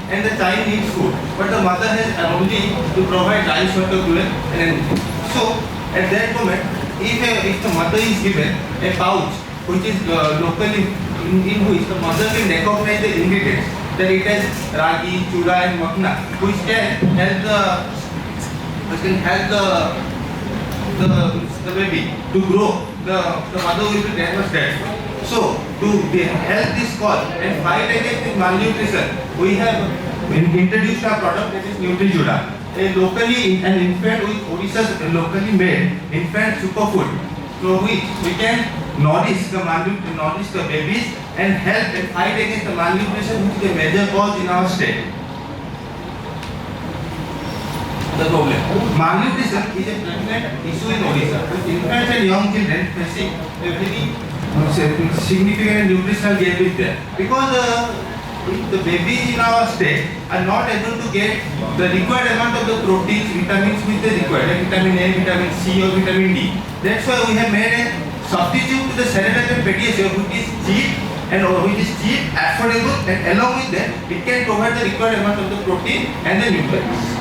and the child needs food, but the mother has only to provide rice, water, fuel and anything. So at that moment, if the mother is given a pouch which is locally in which the mother can recognize the ingredients, that it has ragi, chuda and makna, which can help the baby to grow, the mother will be that much grateful. So to help this cause and fight against this malnutrition, we have introduced our product, that is Nutrichuda, a locally an infant with Odisha's locally made infant superfood, through which we can nourish the babies and help and fight against the malnutrition, which is a major cause in our state. The problem. Malnutrition is a prevalent issue in Odisha, with infants and young children facing a very significant nutritional gap is there, because the babies in our state are not able to get the required amount of the proteins, vitamins which they require, like vitamin A, vitamin C or vitamin D. That's why we have made a substitute to the cereal and pediasure, which is cheap, affordable, and along with that it can provide the required amount of the protein and the nutrients.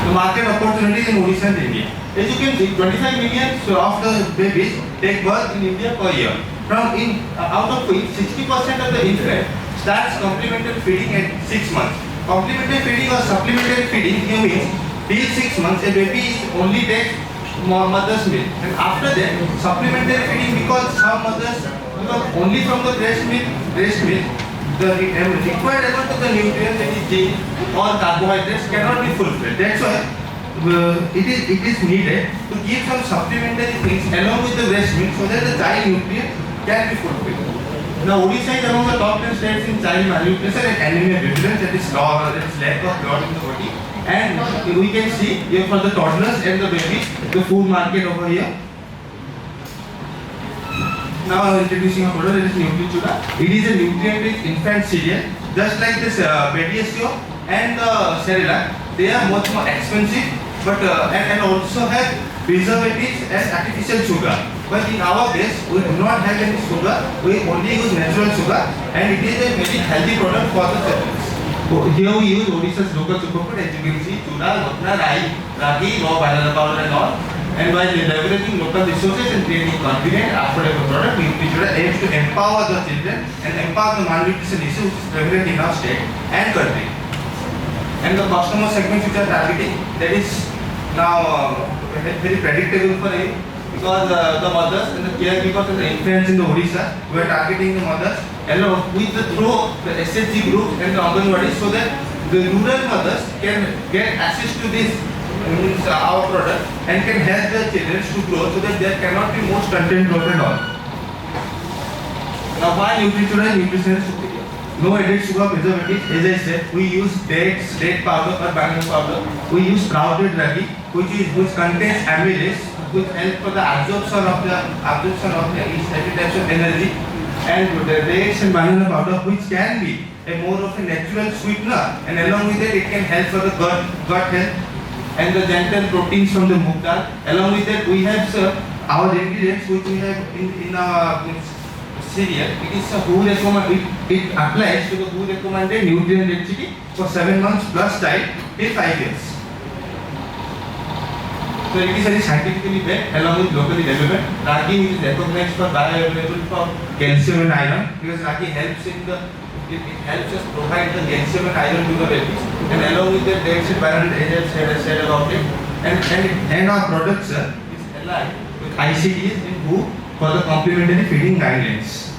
The market opportunities in Odisha and India. As you can see, 25 million of the babies take birth in India per year. Out of which 60% of the infant starts complementary feeding at 6 months. Complementary feeding or supplementary feeding here means till 6 months a baby only takes mother's milk, and after that supplementary feeding, because some mothers, because only from the breast milk the required amount of the nutrients, that is zinc or carbohydrates, cannot be fulfilled. That's why it is needed to give some supplementary things along with the breast milk, so that the child nutrient can be fulfilled. Now Odisha is among the top 10 states in child malnutrition and anemia prevalence, that is lack of blood in the body. And we can see here for the toddlers and the babies, the food market over here. Now I am introducing a product, that is Nutrichuda. It is a nutrient-rich infant cereal, just like this pediasure and the cereal. They are much more expensive, but and also have preservatives and artificial sugar. But in our case, we do not have any sugar. We only use natural sugar, and it is a very healthy product for the children. Here we use Odisha's local superfood, as you can see, chuda, makna, ragi, raw banana powder and all. And by leveraging local resources and creating confident, affordable product, Nutrichuda aims to empower the children and empower the malnutrition issue which is prevalent in our state and country. And the customer segments which are targeting, that is now very predictable for you, because the mothers and the caregivers and the infants in the Odisha, we are targeting the mothers along with through the SHG group and the Anganwadi, so that the rural mothers can get access to this our product and can help their children to grow, so that there cannot be more stunted growth and all. Now why Nutrichuda is nutrition superior? No added sugar preservatives. As I said, we use date powder or banana powder. We use sprouted ragi, which contains amylase, which helps for the absorption of the each types of energy, and the dates and banana powder, which can be a more of a natural sweetener, and along with it can help for the gut health, and the gentle proteins from the moong dal. Along with that, we have our ingredients which we have in our cereal. It is it applies to the WHO recommended nutrient density for 7 months plus child till 5 years. So it is very scientifically backed along with locally relevant. Ragi is recognized for bioavailable for calcium and iron, because ragi helps it helps us provide the calcium and iron to the babies, and along with that dates and banana, as I said about it, and our products is aligned with ICDs in WHO for the complementary feeding guidelines.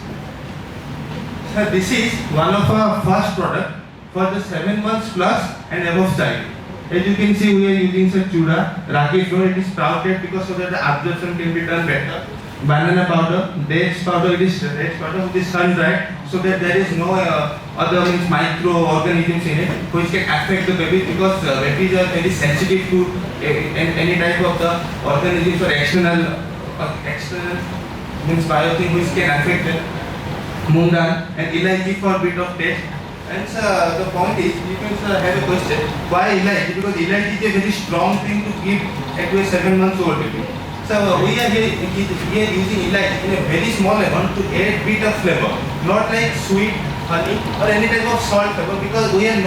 So this is one of our first product for the 7 months plus and above child. As you can see, we are using some chuda, ragi flour. It is sprouted because so that the absorption can be done better. Banana powder, dates powder, it is dates powder which is sun dried, so that there is no other microorganisms in it which can affect the baby, because babies are very sensitive to any type of the organisms or external biothing which can affect them. Moong dal and elaichi for a bit of taste. And the point is, you can have a question, why elaichi? Because elaichi is a very strong thing to give to a 7 months old baby. So we are here using elaichi in a very small amount to add bit of flavor, not like sweet honey or any type of salt pepper, because we will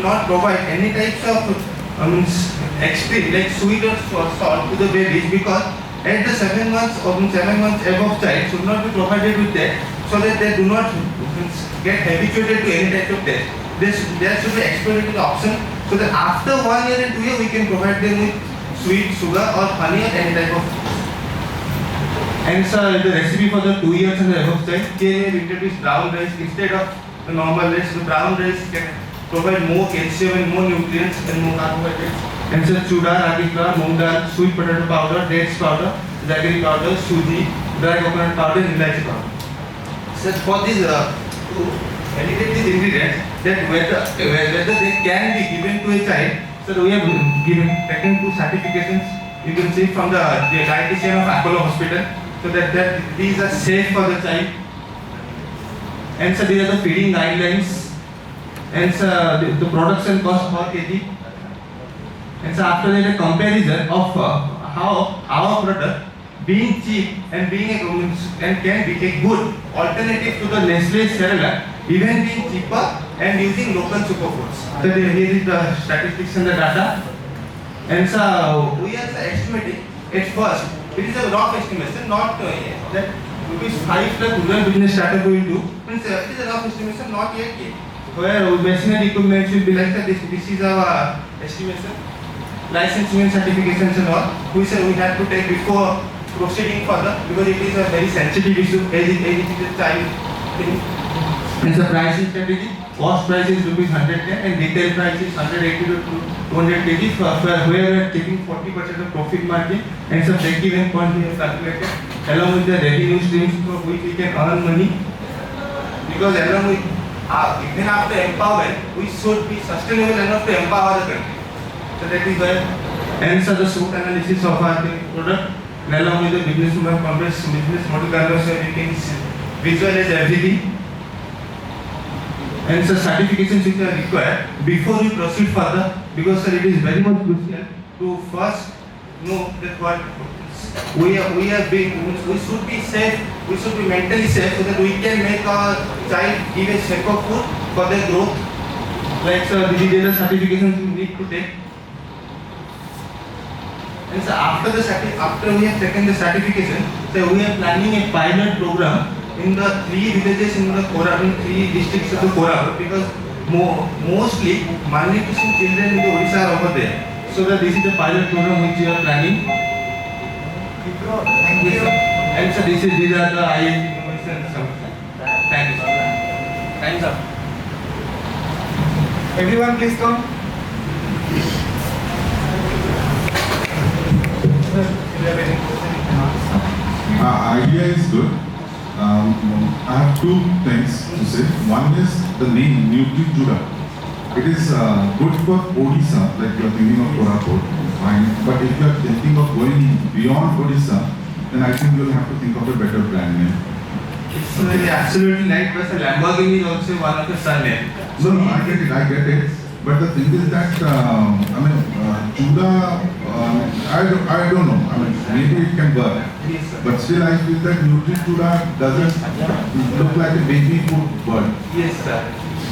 not provide any types of extreme like sweet or salt to the babies, because at the 7 months above child should not be provided with that, so that they do not get habituated to any type of test. There should be explorative option, so that after 1 year and 2 years we can provide them with sweet, sugar or honey or any type of. And sir, the recipe for the 2 years and above child, here we have introduced brown rice instead of the normal rice. The brown rice can provide more calcium and more nutrients and more carbohydrates. And sir, chuda, ragi flour, moong dal, sweet potato powder, dates powder, jaggery powder, suji, dry coconut powder, and elaichi powder. Sir, for these to validate these ingredients, that whether they can be given to a child, so we have taken 2 certifications. You can see from the dietitian of Apollo Hospital, so that these are safe for the child. And so these are the feeding guidelines. And so the production cost per kg. And so after that, a comparison of how our product being cheap and can be a good alternative to the Nestle Cerelac, even being cheaper and using local superfoods. So here is the statistics and the data. And so we are estimating at first, it is a rough estimation, not that rupees 5 lakh rural business startup will do. It is a rough estimation, not yet. Where machinery equipment should be like that. This is our estimation. Licensing and certifications and all, we have to take before proceeding further, because it is a very sensitive issue as it is a child thing. And the pricing strategy, cost price is rupees 110 and retail price is 180 to 200 kg, where we are taking 40% of profit margin, and some break-even point we have calculated along with the revenue streams for which we can earn money. Because along with even after empowerment, we should be sustainable enough to empower the country. So that is why. And so the SWOT analysis of our product, and along with the business model canvas, you can visualize everything. And so certifications which are required before we proceed further, because sir, it is very much crucial to first know that what we should be safe, we should be mentally safe, so that we can make our child give a safer food for their growth. Like sir, these are the certifications we need to take. And so after we have taken the certification, so we are planning a pilot program in the 3 villages in the 3 districts of the Koraput, because mostly malnutrition children in the Odisha are over there. So that this is the pilot program which we are planning. Thank you. And so these are the ISD innovations. Thank you, sir. Time's up. Everyone, please come. Idea is good. I have 2 things to say. One is the name Nutrichuda. It is good for Odisha, like you are thinking of Koraput, fine. But if you are thinking of going beyond Odisha, then I think you will have to think of a better brand name. It's really absolutely right, but Lamborghini is also one of the surname. So I get it. But the thing is that, Chuda, I don't know. I mean, maybe it can work. Yes, sir. But still I feel that Nutrichuda doesn't look like a baby food word. Yes, sir.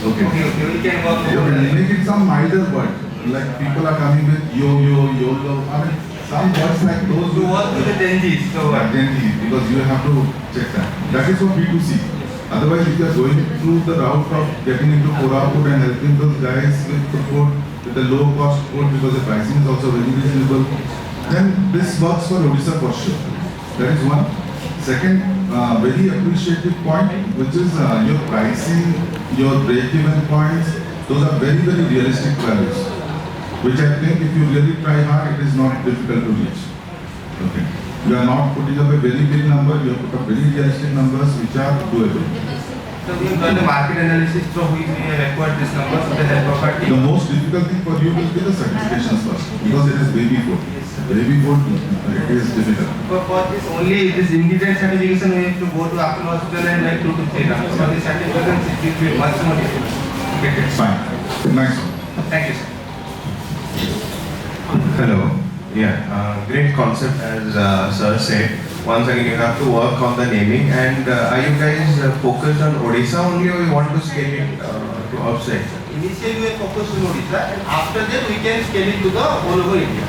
Okay. We can work You over can that. make it some milder word. Like people are coming with yo-yo, YOLO. I mean, some words like those. To work with the Genjis. So, Identity, because you have to check that. That is for B2C. Otherwise, if you are going through the route of getting into Koraput and helping those guys with the food, with the low cost food, because the pricing is also very reasonable, then this works for Odisha for sure. That is one. Second, very appreciative point, which is your pricing, your break-even points. Those are very, very realistic values, which I think if you really try hard, it is not difficult to reach. Okay. You are not putting up a very big number, you have put up very realistic numbers which are doable. So we have done the market analysis from which we have acquired this number for the help of our The team. most difficult thing for you will be the certifications first, because it is baby food. Baby food, it is difficult. For this only this ingredient certification, we have to go to Apollo Hospital and like 2 to 3 rounds. For the certifications, it will be much more difficult. Okay. Fine. Nice one. Thank you, sir. Hello. Yeah, great concept as sir said. once again you have to work on the naming. And are you guys focused on Odisha only, or you want to scale it to outside? Initially we are focused on Odisha, and after that we can scale it to the all over India.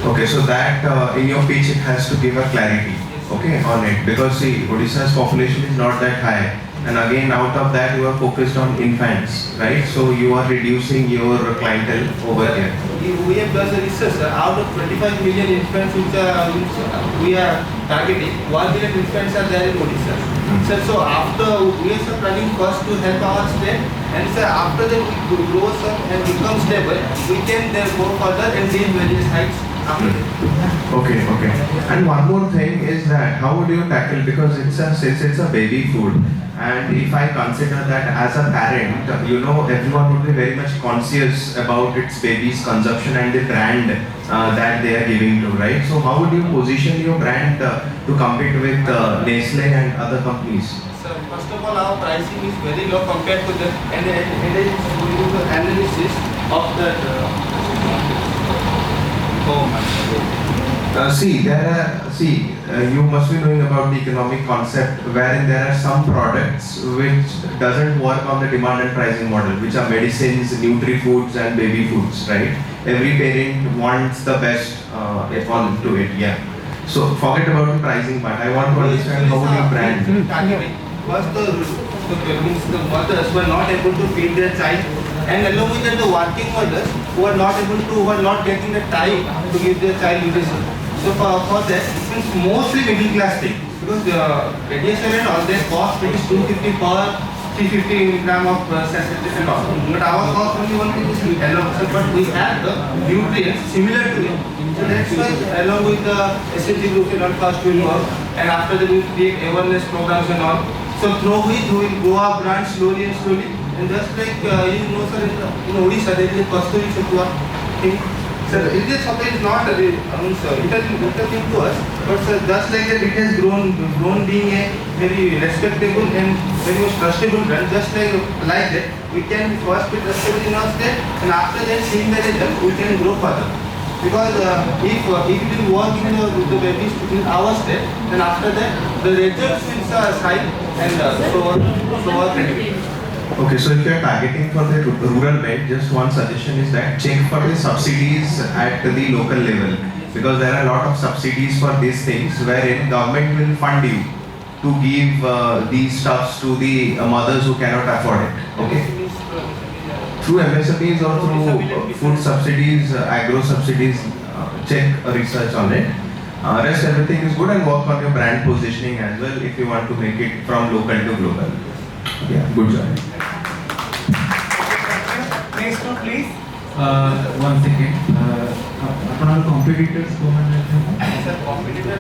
Okay, so that in your pitch it has to give a clarity, okay, on it, because see, Odisha's population is not that high, and again out of that you are focused on infants, right? So you are reducing your clientele over here. We have done the research, out of 25 million infants which we are targeting, 1 million infants are there in Odisha. Sir, so after we are planning first to help our state, and sir, after that we grow up and become stable, we can then go further and reach various heights. Okay. And one more thing is that how would you tackle, because it's a baby food, and if I consider that as a parent, you know, everyone would be very much conscious about its baby's consumption and the brand that they are giving to, right? So how would you position your brand to compete with Nestle and other companies? Sir, first of all, our pricing is very low compared to them, and it is doing the analysis of that. Oh my God. You must be knowing about the economic concept wherein there are some products which doesn't work on the demand and pricing model, which are medicines, nutri-foods and baby foods, right? Every parent wants the best on to it, yeah. So forget about the pricing part. I want to understand how you brand. First, the mothers were not able to feed their child, and along with that, the working mothers who are not getting the time to give their child nutrition. So for that, it means mostly middle class thing, because radiation and all that cost is 250 per 350 gram of sachet and all. But our cost only 150 but we have the nutrients similar to it. So that's why along with the SLG group and all cost will work, and after that we will create awareness programs and all. So through which we will grow our brand slowly and slowly. And just like you know, sir, in Odisha there is a Kasturi Chakwa thing. Sir, Indian supply is not a thing to us, but sir, just like that it has grown being a very respectable and very much trustable brand. Just like that, we can first be trusted in our state, and after that, seeing the result, we can grow further. Because if it will work in the babies in our state, then after that the results will shine and so our credibility. Okay, so if you are targeting for the rural belt, just one suggestion is that check for the subsidies at the local level, because there are a lot of subsidies for these things wherein government will fund you to give these stuffs to the mothers who cannot afford it. Okay, through MSMEs or through food subsidies, agro subsidies, check research on it. Rest everything is good, and work on your brand positioning as well if you want to make it from local to global. Yeah, good job. Next one, please. One second. Competitors go on. Sir, competitor